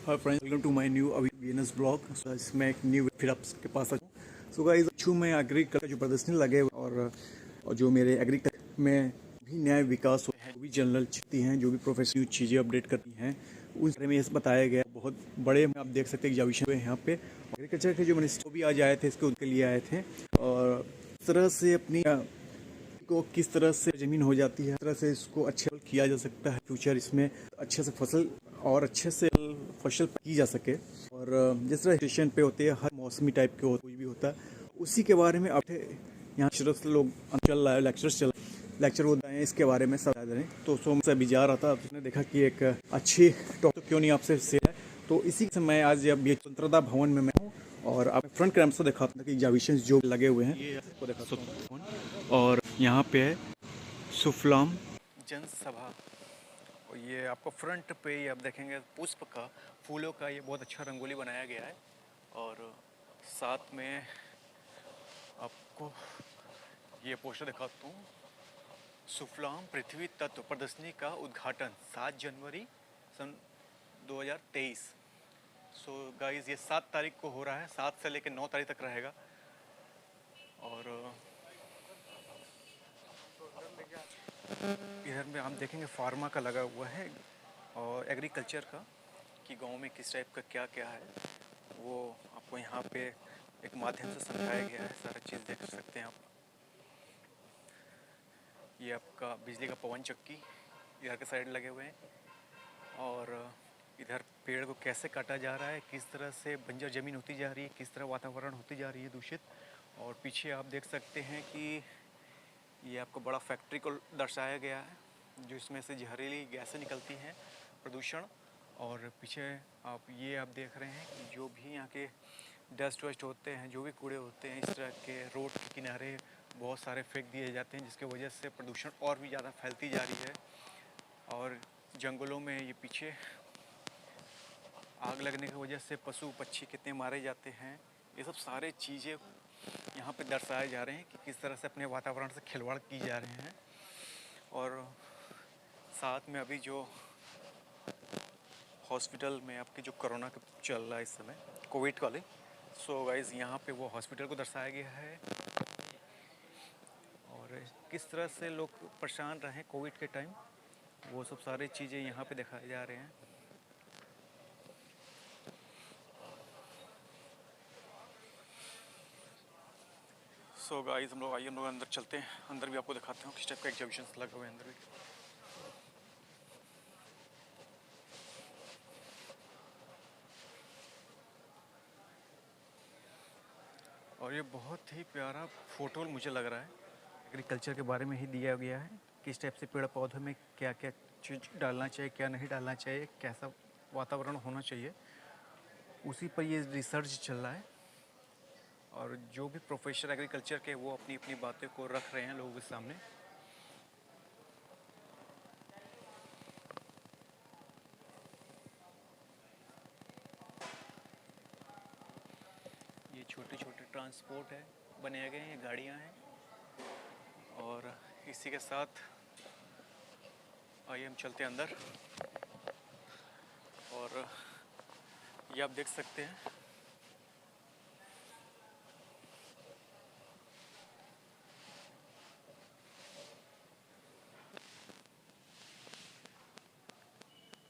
Hi friends, welcome to my new Venus blog. इसमें एक new फिर आपके पास सो गाइस अच्छू में एग्रीकल्चर जो प्रदर्शनी लगे हुए और जो मेरे एग्रीकल्चर में भी न्याय विकास हुए हैं, जो भी जनरल चीज़ें हैं, जो भी प्रोफेशनल चीज़ें अपडेट करती हैं, उस बारे में ये बताया गया है। बहुत बड़े आप देख सकते हैं एग्जीबिशन हुए हैं यहाँ पे। एग्रीकल्चर के जो मिनिस्टर भी आज आए थे, इसके उनके लिए आए थे और इस तरह से अपनी को किस तरह से ज़मीन हो जाती है, किस तरह से इसको अच्छे किया जा सकता है, फ्यूचर इसमें अच्छे से फसल और अच्छे से फसल की जा सके। और जिस तरह स्टेशन पे होते हैं, हर मौसमी टाइप के कोई भी होता है, उसी के बारे में अब यहाँ लेक्चरर्स लोग चल रहा है, लेक्चर होता है इसके बारे में सब रहे। तो सो मैं अभी जा रहा था, उसने देखा कि एक अच्छी टॉप तो क्यों नहीं आपसे शेयर है। तो इसी से मैं आज अब ये स्वतंत्रता भवन में मैं हूँ और आप फ्रंट कैमरा से दिखाता हूँ कि एग्जीबिशन जो लगे हुए हैं ये आपको दिखाता हूँ। और यहाँ पे है सुफलाम जनसभा, और ये आपको फ्रंट पे ही आप देखेंगे पुष्प का, फूलों का ये बहुत अच्छा रंगोली बनाया गया है। और साथ में आपको ये पोस्टर दिखाता हूँ, सुफलाम पृथ्वी तत्व प्रदर्शनी का उद्घाटन 7 जनवरी सन 2023। सो गाइस ये 7 तारीख को हो रहा है, 7 से लेकर 9 तारीख तक रहेगा। और इधर में हम देखेंगे फार्मा का लगा हुआ है और एग्रीकल्चर का, कि गांव में किस टाइप का क्या क्या है, वो आपको यहाँ पे एक माध्यम से समझाया गया है। सारा चीज़ देख सकते हैं आप। ये आपका बिजली का पवन चक्की इधर के साइड लगे हुए हैं, और इधर पेड़ को कैसे काटा जा रहा है, किस तरह से बंजर ज़मीन होती जा रही है, किस तरह वातावरण होती जा रही है दूषित। और पीछे आप देख सकते हैं कि ये आपको बड़ा फैक्ट्री को दर्शाया गया है, जो इसमें से जहरीली गैसें निकलती हैं, प्रदूषण। और पीछे आप देख रहे हैं कि जो भी यहाँ के डस्ट वस्ट होते हैं, जो भी कूड़े होते हैं, इस तरह के रोड के किनारे बहुत सारे फेंक दिए जाते हैं, जिसकी वजह से प्रदूषण और भी ज़्यादा फैलती जा रही है। और जंगलों में ये पीछे आग लगने की वजह से पशु पक्षी कितने मारे जाते हैं, ये सब सारे चीज़ें यहाँ पे दर्शाए जा रहे हैं कि किस तरह से अपने वातावरण से खिलवाड़ की जा रहे हैं। और साथ में अभी जो हॉस्पिटल में आपके जो कोरोना का चल रहा है इस समय, कोविड वाले, सो गाइस यहाँ पे वो हॉस्पिटल को दर्शाया गया है और किस तरह से लोग परेशान रहे कोविड के टाइम, वो सब सारी चीज़ें यहाँ पे दिखाए जा रहे हैं। सो गाइस हम लोग अंदर चलते हैं, अंदर भी आपको दिखाते हैं किस टाइप का एग्जीबिशन लगे हुए हैं अंदर भी। और ये बहुत ही प्यारा फोटो मुझे लग रहा है, एग्रीकल्चर के बारे में ही दिया गया है, किस टाइप से पेड़ पौधों में क्या क्या चीज़ डालना चाहिए, क्या नहीं डालना चाहिए, कैसा वातावरण होना चाहिए, उसी पर ये रिसर्च चल रहा है। और जो भी प्रोफेसर एग्रीकल्चर के, वो अपनी अपनी बातें को रख रहे हैं लोगों के सामने। ये छोटे छोटे ट्रांसपोर्ट है बनाए गए हैं, गाड़ियाँ हैं। और इसी के साथ आइए हम चलते हैं अंदर। और ये आप देख सकते हैं,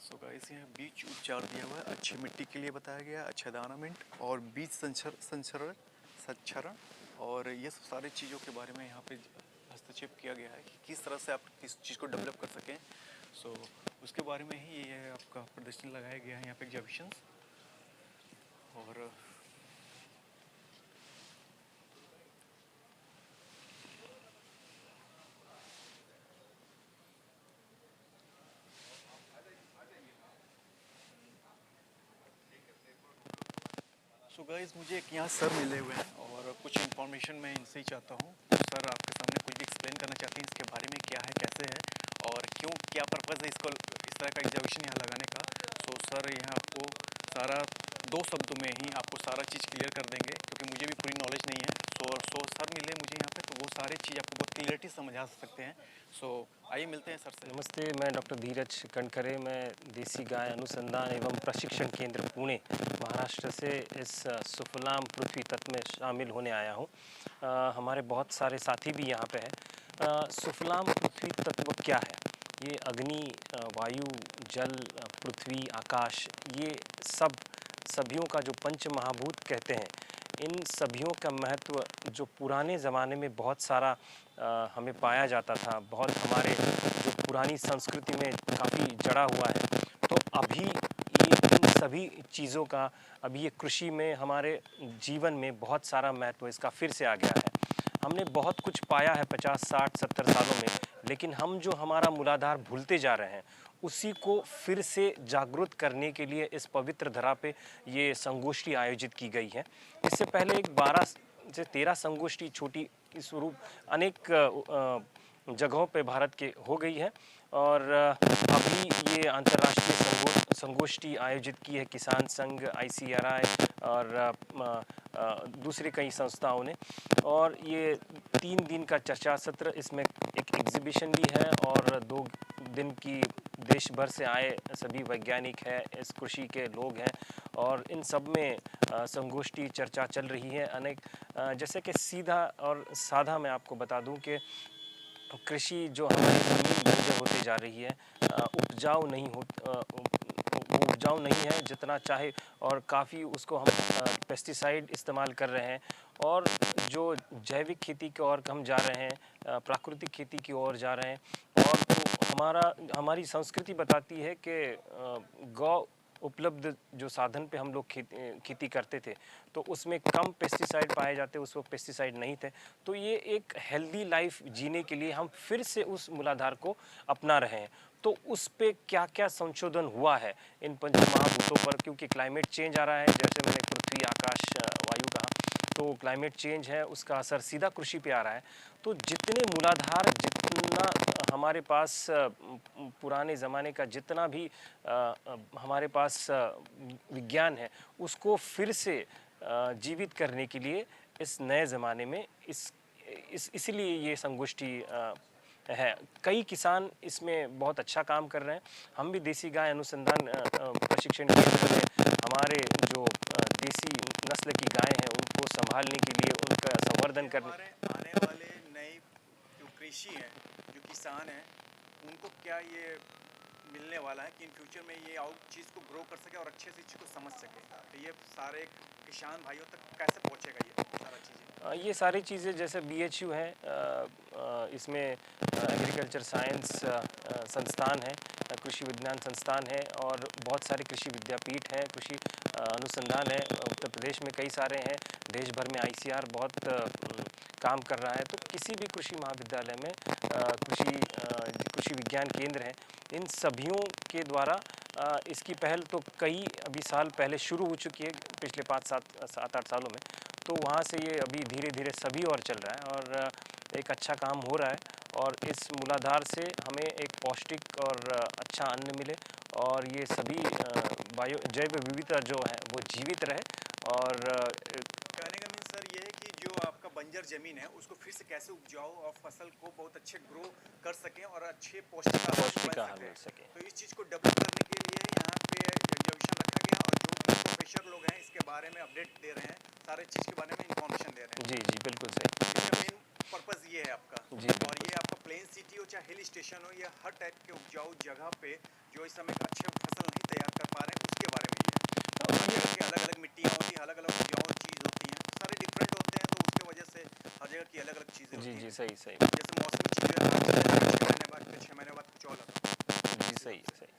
सो गाइस यहाँ बीज उपचार दिया हुआ है, अच्छी मिट्टी के लिए बताया गया, अच्छा दानामेंट और बीज संचरण और ये सब सारी चीज़ों के बारे में यहाँ पे हस्तक्षेप किया गया है कि किस तरह से आप किस चीज़ को डेवलप कर सकें। सो उसके बारे में ही ये आपका प्रदर्शन लगाया गया है यहाँ पे एग्जीबिशन। और सो गाइस मुझे एक यहाँ सर मिले हुए हैं और कुछ इन्फॉर्मेशन मैं इनसे ही चाहता हूँ। सर आपके सामने कुछ भी एक्सप्लेन करना चाहते हैं इसके बारे में, क्या है, कैसे है और क्यों, क्या पर्पज़ है इसको इस तरह का एग्जीबिशन यहाँ लगाने का। सो सर यहाँ आपको सारा 2 शब्दों में ही आपको सारा चीज़ क्लियर कर देंगे, क्योंकि मुझे भी पूरी नॉलेज नहीं है। सो सर मिले मुझे यहाँ पे, तो वो सारी चीज़ आपको बहुत क्लियर क्लियरिटी समझा सकते हैं। सो आइए मिलते हैं सर से। नमस्ते, मैं डॉक्टर धीरज कनखरे, मैं देसी गाय अनुसंधान एवं प्रशिक्षण केंद्र पुणे महाराष्ट्र से इस सुफलाम पृथ्वी तत्व में शामिल होने आया हूँ। हमारे बहुत सारे साथी भी यहाँ पे हैं। सुफलाम पृथ्वी तत्व क्या है? ये अग्नि, वायु, जल, पृथ्वी, आकाश, ये सभियों का जो पंच महाभूत कहते हैं, इन सभियों का महत्व जो पुराने ज़माने में बहुत सारा हमें पाया जाता था, बहुत हमारे जो पुरानी संस्कृति में काफ़ी जड़ा हुआ है। तो अभी ये इन सभी चीज़ों का अभी ये कृषि में हमारे जीवन में बहुत सारा महत्व इसका फिर से आ गया है। हमने बहुत कुछ पाया है 50, 60, 70 सालों में, लेकिन हम जो हमारा मूलाधार भूलते जा रहे हैं, उसी को फिर से जागरूक करने के लिए इस पवित्र धरा पे ये संगोष्ठी आयोजित की गई है। इससे पहले एक 12 से 13 संगोष्ठी छोटी स्वरूप अनेक जगहों पे भारत के हो गई है और अभी ये अंतर्राष्ट्रीय संगोष्ठी आयोजित की है किसान संघ, ICRI और दूसरी कई संस्थाओं ने। और ये 3 दिन का चर्चा सत्र, इसमें एक एग्जीबिशन भी है और 2 दिन की देश भर से आए सभी वैज्ञानिक हैं, इस कृषि के लोग हैं और इन सब में संगोष्ठी चर्चा चल रही है। अनेक जैसे कि सीधा और साधा मैं आपको बता दूं कि कृषि जो हमारी ज़मीन बंजर होती जा रही है, उपजाऊ नहीं हो वो उपजाऊ नहीं है जितना चाहे, और काफ़ी उसको हम पेस्टिसाइड इस्तेमाल कर रहे हैं और जो जैविक खेती की ओर हम जा रहे हैं, प्राकृतिक खेती की ओर जा रहे हैं। और तो हमारी संस्कृति बताती है कि गौ उपलब्ध जो साधन पे हम लोग खेती करते थे, तो उसमें कम पेस्टिसाइड पाए जाते, उस वक्त पेस्टिसाइड नहीं थे। तो ये एक हेल्दी लाइफ जीने के लिए हम फिर से उस मूलाधार को अपना रहे हैं। तो उस पे क्या क्या संशोधन हुआ है इन पंच महाभूतों पर, क्योंकि क्लाइमेट चेंज आ रहा है, जैसे मैंने पृथ्वी, आकाश, वायु कहा, तो क्लाइमेट चेंज है, उसका असर सीधा कृषि पे आ रहा है। तो जितने मूलाधार, जितना हमारे पास पुराने ज़माने का जितना भी हमारे पास विज्ञान है, उसको फिर से जीवित करने के लिए इस नए ज़माने में इसलिए ये संगोष्ठी है। कई किसान इसमें बहुत अच्छा काम कर रहे हैं। हम भी देसी गाय अनुसंधान प्रशिक्षण केंद्र में हमारे जो देसी नस्ल की गाय हैं, उनको संभालने के लिए, उनका संवर्धन करने, आने वाले नए जो कृषि हैं, जो किसान हैं, उनको क्या ये मिलने वाला है कि इन फ्यूचर में ये आउट चीज़ को ग्रो कर सके और अच्छे से चीज़ को समझ सके? तो ये सारे किसान भाइयों तक कैसे पहुंचेगा ये सारा चीज़ें? ये सारी चीज़ें जैसे BHU है, इसमें एग्रीकल्चर साइंस संस्थान है, कृषि विज्ञान संस्थान है और बहुत सारे कृषि विद्यापीठ हैं, कृषि अनुसंधान है। उत्तर प्रदेश में कई सारे हैं, देश भर में ICR बहुत काम कर रहा है। तो किसी भी कृषि महाविद्यालय में कृषि विज्ञान केंद्र है, इन सभियों के द्वारा इसकी पहल तो कई अभी साल पहले शुरू हो चुकी है, पिछले 5-7-8 सालों में। तो वहाँ से ये अभी धीरे धीरे सभी और चल रहा है और एक अच्छा काम हो रहा है और इस मूलाधार से हमें एक पौष्टिक और अच्छा अन्न मिले और ये सभी जैव विविधता जो है वो जीवित रहे। और कहने का मीन सर ये है कि जो आपका बंजर ज़मीन है उसको फिर से कैसे उपजाओ और फसल को बहुत अच्छे ग्रो कर सकें और अच्छे पौष्टिक आहार मिल सके। तो इस चीज़ को डेवलप करने के लिए यहाँ पे एग्जीबिशन रखा गया और जो भी प्रोफेसर लोग हैं इसके बारे में अपडेट दे रहे हैं, सारे चीज़ के बारे में इंफॉर्मेशन दे रहे हैं। जी जी बिल्कुल सही। इसका मेन पर्पज़ ये है आपका जी। और ये आपका प्लेन सिटी हो चाहे हिल स्टेशन हो, या हर टाइप के उपजाऊ जगह पे जो इस समय अच्छे फसल नहीं तैयार कर पा रहे हैं, उसके बारे में हर जगह की अलग अलग मिट्टियाँ होती हैं, अलग अलग उपजाऊ चीज़ होती हैं, सारे डिफरेंट होते हैं, तो उसके वजह से हर जगह की अलग अलग चीज़ें होती हैं। जी सही सही। जैसे मौसमी चीज़ें 6 महीने बाद कुछ और आता है। जी सही सही।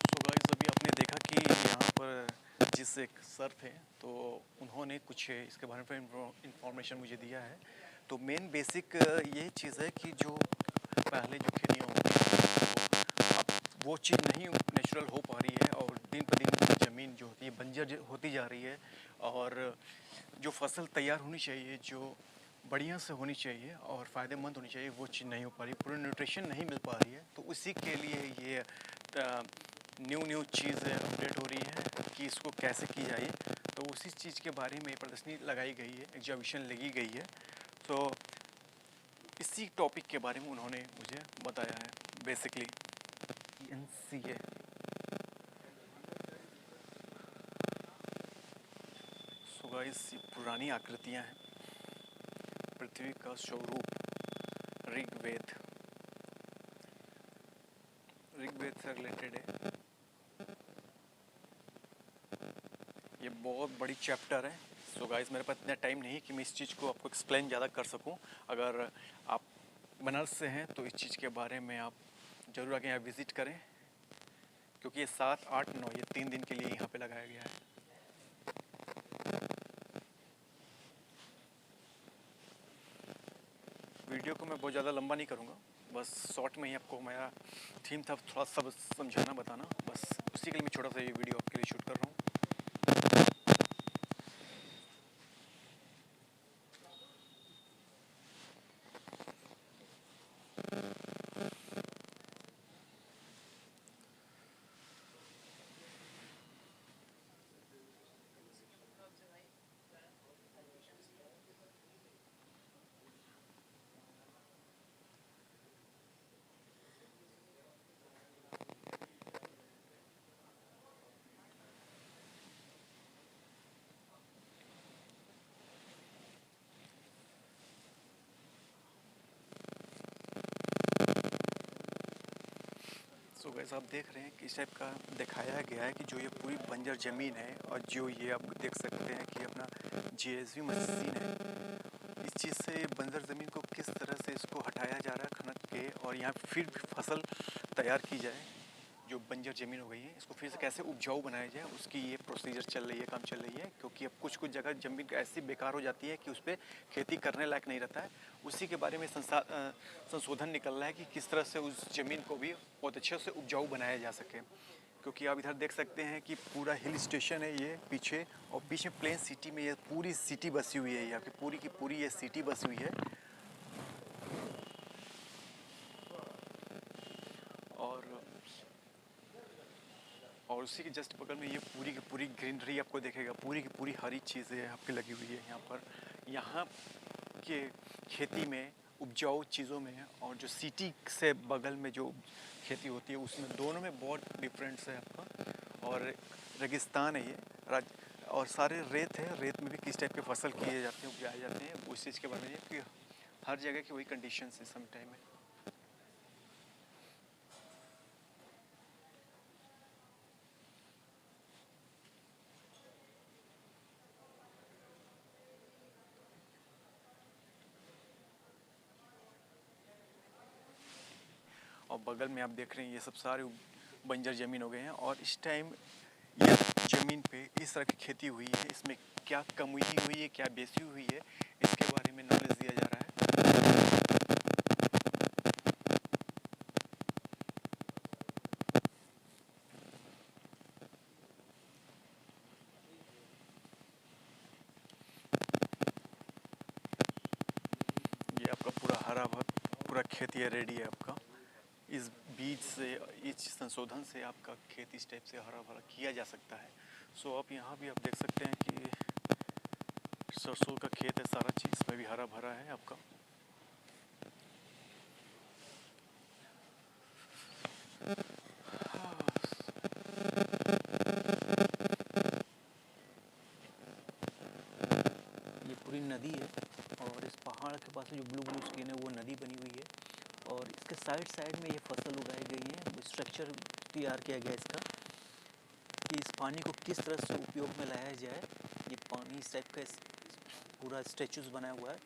सो गाइस, अभी आपने देखा कि यहाँ पर जिस एक सर थे, तो उन्होंने कुछ इसके बारे में इंफॉर्मेशन मुझे दिया है। तो मेन बेसिक ये चीज़ है कि जो पहले जो खेतियाँ होती हैं, अब वो चीज़ नहीं नेचुरल हो पा रही है और दिन पर दिन ज़मीन जो होती है बंजर होती जा रही है और जो फसल तैयार होनी चाहिए, जो बढ़िया से होनी चाहिए और फ़ायदेमंद होनी चाहिए, वो चीज़ नहीं हो पा रही, पूरी न्यूट्रिशन नहीं मिल पा रही है। तो उसी के लिए ये न्यू चीज़ें अपडेट हो रही है कि इसको कैसे की जाए, तो उसी चीज़ के बारे में प्रदर्शनी लगाई गई है, एग्जीबिशन लगी गई है। तो इसी टॉपिक के बारे में उन्होंने मुझे बताया है बेसिकली। NCA सो गाइस, ये पुरानी आकृतियाँ हैं, पृथ्वी का स्वरूप ऋग्वेद से रिलेटेड है। ये बहुत बड़ी चैप्टर है। सो गाइस, मेरे पास इतना टाइम नहीं कि मैं इस चीज़ को आपको एक्सप्लेन ज़्यादा कर सकूं। अगर आप बनारस से हैं तो इस चीज़ के बारे में आप ज़रूर आके यहाँ विज़िट करें, क्योंकि ये 7, 8, 9 ये 3 दिन के लिए यहाँ पे लगाया गया है। वीडियो को मैं बहुत ज़्यादा लंबा नहीं करूँगा, बस शॉर्ट में ही आपको मेरा थीम था थोड़ा सब समझाना बताना, बस उसी के लिए मैं छोटा सा ये वीडियो आपके लिए शूट कर रहा हूँ। सो गाइस, आप देख रहे हैं कि इस टाइप का दिखाया गया है कि जो ये पूरी बंजर ज़मीन है, और जो ये आप देख सकते हैं कि अपना JSB मशीन है, इस चीज़ से बंजर ज़मीन को किस तरह से इसको हटाया जा रहा है खनन के, और यहाँ फिर फसल तैयार की जाए। जो बंजर ज़मीन हो गई है, इसको फिर से कैसे उपजाऊ बनाया जाए, उसकी ये प्रोसीजर चल रही है, काम चल रही है। क्योंकि अब कुछ जगह ज़मीन ऐसी बेकार हो जाती है कि उस पर खेती करने लायक नहीं रहता है। उसी के बारे में संशोधन निकल रहा है कि किस तरह से उस ज़मीन को भी बहुत अच्छे से उपजाऊ बनाया जा सके। क्योंकि आप इधर देख सकते हैं कि पूरा हिल स्टेशन है ये पीछे, और पीछे प्लेन सिटी में ये पूरी सिटी बसी हुई है, यहाँ की पूरी ये सिटी बसी हुई है। और उसी के जस्ट बगल में ये पूरी की पूरी ग्रीनरी आपको देखेगा, पूरी की पूरी हरी चीज़ें आपकी लगी हुई है यहाँ पर। यहाँ के खेती में, उपजाऊ चीज़ों में, और जो सिटी से बगल में जो खेती होती है उसमें, दोनों में बहुत डिफरेंस है आपका। और रेगिस्तान है ये, और सारे रेत है, रेत में भी किस टाइप के फसल किए जाते हैं, उपजाए जाते हैं, उस चीज़ के बारे में कि हर जगह की वही कंडीशन है सम टाइम में। और बगल में आप देख रहे हैं ये सब सारे बंजर ज़मीन हो गए हैं। और इस टाइम ये ज़मीन पे इस तरह की खेती हुई है, इसमें क्या कमी हुई है, क्या बेसी हुई है, इसके बारे में नॉलेज दिया जा रहा है। ये आपका पूरा हरा भरा पूरा खेती है, रेडी है आपका। इस बीज से, इस संशोधन से आपका खेती इस टाइप से हरा भरा किया जा सकता है। सो आप यहाँ भी आप देख सकते हैं कि सरसों का खेत है, सारा चीज़ में भी हरा भरा है आपका। ये पूरी नदी है, और इस पहाड़ के पास जो ब्लू स्क्रीन है वो नदी बनी हुई है। और इसके साइड में ये फसल उगाई गई है। स्ट्रक्चर तैयार किया गया इसका कि इस पानी को किस तरह से उपयोग में लाया जाए। ये पानी इस टाइप का पूरा स्टैचूज बनाया हुआ है,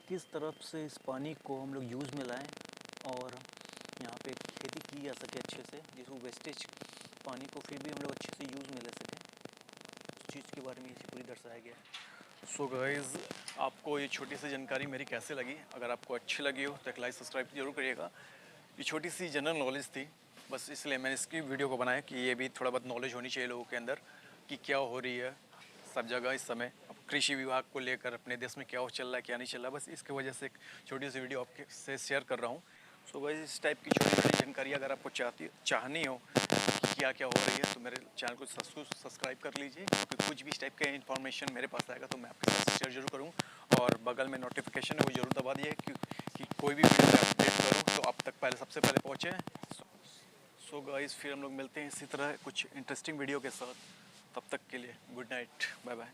किस तरफ से इस पानी को हम लोग यूज़ में लाएं और यहाँ पे खेती की जा सके अच्छे से, जिसको वेस्टेज पानी को फिर भी हम लोग अच्छे से यूज़ में ले सकें। उस चीज़ के बारे में ये पूरी दर्शाया गया है। सो गाइज़, आपको ये छोटी सी जानकारी मेरी कैसे लगी? अगर आपको अच्छी लगी हो तो एक लाइक सब्सक्राइब जरूर करिएगा। ये छोटी सी जनरल नॉलेज थी, बस इसलिए मैंने इसकी वीडियो को बनाया कि ये भी थोड़ा बहुत नॉलेज होनी चाहिए लोगों के अंदर कि क्या हो रही है सब जगह इस समय। अब कृषि विभाग को लेकर अपने देश में क्या चल रहा है, क्या नहीं चल रहा, बस इसकी वजह से एक छोटी सी वीडियो आपके से शेयर कर रहा हूँ। सो गाइस इस टाइप की छोटी छोटी जानकारी अगर आपको चाहनी हो कि क्या क्या हो रही है तो मेरे चैनल को सब्सक्राइब कर लीजिए, क्योंकि कुछ भी इस टाइप का इन्फॉर्मेशन मेरे पास आएगा तो मैं आपके साथ शेयर जरूर करूँ। और बगल में नोटिफिकेशन है वो जरूर दबा दिए कि कोई भी वीडियो मैं अपडेट करूँ तो आप तक सबसे पहले पहुँचे। सो गाइस फिर हम लोग मिलते हैं इसी तरह कुछ इंटरेस्टिंग वीडियो के साथ। तब तक के लिए गुड नाइट, बाय बाय।